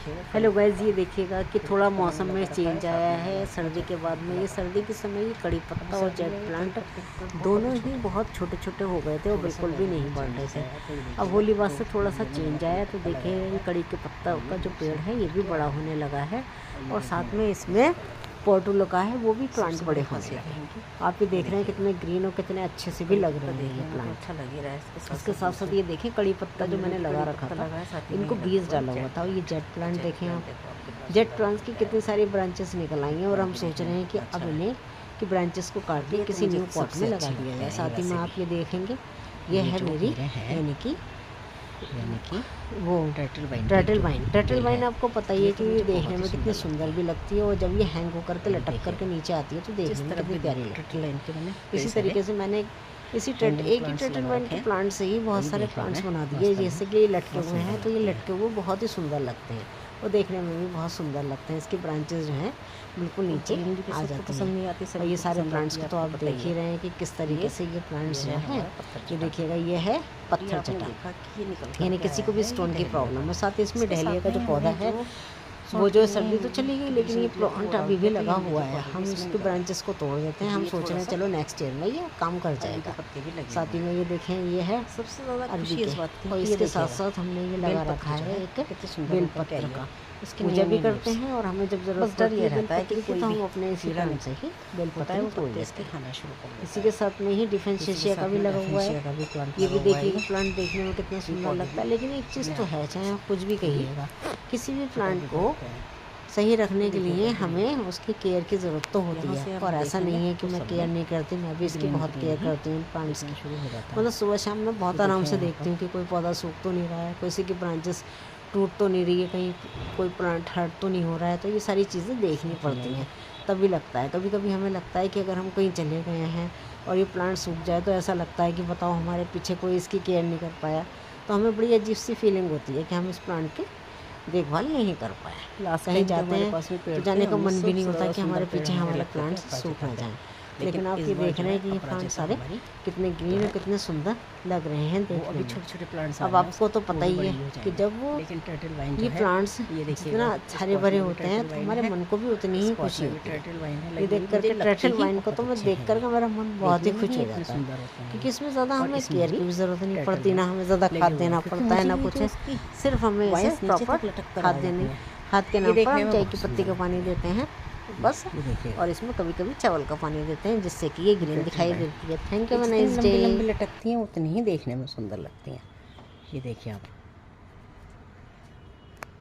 Hello guys, ये देखिएगा कि थोड़ा मौसम में चेंज आया है सर्दी के बाद में। ये सर्दी के समय ये कड़ी पत्ता और जेट प्लांट दोनों ही बहुत छोटे छोटे हो गए थे और बिल्कुल भी नहीं बढ़ रहे थे। अब होली बाद से थोड़ा सा चेंज आया तो देखिए ये कड़ी के पत्ता का जो पेड़ है ये भी बड़ा होने लगा है और साथ में इसमें पोर्टुलो का है वो भी प्लांट बड़े होने लगे। आप ये देख रहे हैं कितने ग्रीन और कितने अच्छे से भी लग रहे हैं ये प्लांट। अच्छा लग रहा है। इसके साथ साथ ये देखें कड़ी पत्ता जो मैंने लगा रखा था इनको बीज डाला हुआ था। और ये जेट प्लांट देखें आप, जेट प्लांट्स की कितनी सारी ब्रांचेस निकल आई हैं और हम सोच रहे हैं कि अब इन्हें की ब्रांचेस को काट के किसी न्यू पॉट में लगा दिया जाए। साथ ही में आप ये देखेंगे ये है मेरी यानी कि वो टर्टल वाइन आपको पता ही है कि ये देखने में कितनी सुंदर भी लगती है और जब ये हैंग होकर के लटक करके नीचे आती है तो देखने में कितनी प्यारी लगती है। इसी तरीके से मैंने एक ही टर्टल वाइन के प्लांट से ही बहुत सारे प्लांट्स बना दिए। जैसे कि ये लटके हुए हैं तो ये लटके हुए बहुत ही सुंदर लगते हैं और देखने में भी बहुत सुंदर लगते हैं। इसकी ब्रांचेस जो हैं बिल्कुल नीचे आ जाती हैं। और ये सारे प्लांट्स को तो आप देख ही रहे हैं कि किस तरीके से ये प्लांट्स जो हैं। ये देखिएगा ये है पत्थर चट्टान, यानी किसी को भी स्टोन की प्रॉब्लम है। साथ ही इसमें डहलिया का जो पौधा है वो जो सर्दी तो चली गई लेकिन ये प्लांट अभी भी लगा हुआ है। हम इसकी ब्रांचेस को तोड़ देते हैं। हम सोच रहे हैं चलो नेक्स्ट ईयर में ये काम कर जाएगा। साथ ही में ये देखें ये है सबसे ज़्यादा अरबी के और इसके साथ साथ हमने ये लगा रखा है एक बेल पत्र का। इसकी पूजा भी करते हैं और हमें जब जरूरत पड़ती है रहता है कि तो हम अपने इसी प्लांट से ही बेल पत्र को तोड़ देते हैं। खाना शुरू कर इसी के साथ में ही डिफेंशिएशिया का भी लगा हुआ है। ये भी देखिएगा प्लांट देखने में कितना सुंदर लगता है। लेकिन एक चीज़ तो है, चाहे आप कुछ भी कहिएगा, किसी भी प्लांट को सही रखने के लिए हमें उसकी केयर की ज़रूरत तो होती है। और ऐसा नहीं है कि मैं केयर नहीं करती, मैं भी इसकी बहुत केयर करती हूँ प्लांट्स की। मतलब सुबह शाम मैं बहुत आराम से देखती हूँ कि कोई पौधा सूख तो नहीं रहा है, किसी की ब्रांचेस टूट तो नहीं रही है, कहीं कोई प्लांट हर्ट तो नहीं हो रहा है। तो ये सारी चीज़ें देखनी पड़ती हैं तभी लगता है। कभी कभी हमें लगता है कि अगर हम कहीं चले गए हैं और ये प्लांट सूख जाए तो ऐसा लगता है कि बताओ हमारे पीछे कोई इसकी केयर नहीं कर पाया। तो हमें बड़ी अजीब सी फीलिंग होती है कि हम इस प्लांट की देखभाल नहीं कर पाए। कहीं जाते हैं तो जाने का मन भी नहीं होता कि हमारे पीछे हमारे प्लांट्स सूख ना जाएं। लेकिन आप ये देख रहे हैं कि ये प्लांट सारे कितने ग्रीन और कितने सुंदर लग रहे हैं देखने में। छोटे प्लांट्स अब आपको तो पता ही है कि जब वो ये प्लांट्स जितना हरे भरे होते हैं तो हमारे मन को भी उतनी ही खुशी होती है। ये देख करके टर्टल वाइन को तो मैं देख करके मेरा मन बहुत ही खुश हो जाता है क्योंकि इसमें ज़्यादा हमें केयर की भी ज़रूरत नहीं पड़ती, ना हमें ज़्यादा खाद देना पड़ता है ना कुछ है। सिर्फ हमें इसे प्रॉपर खाद के नाम पर हम चाय की पत्ती का पानी देते हैं बस। और इसमें कभी कभी चावल का पानी देते हैं जिससे कि ये ग्रीन दिखाई देती है। Thank you, nice day. लंबी लटकती हैं उतनी ही देखने में सुंदर लगती हैं। ये देखिए आप।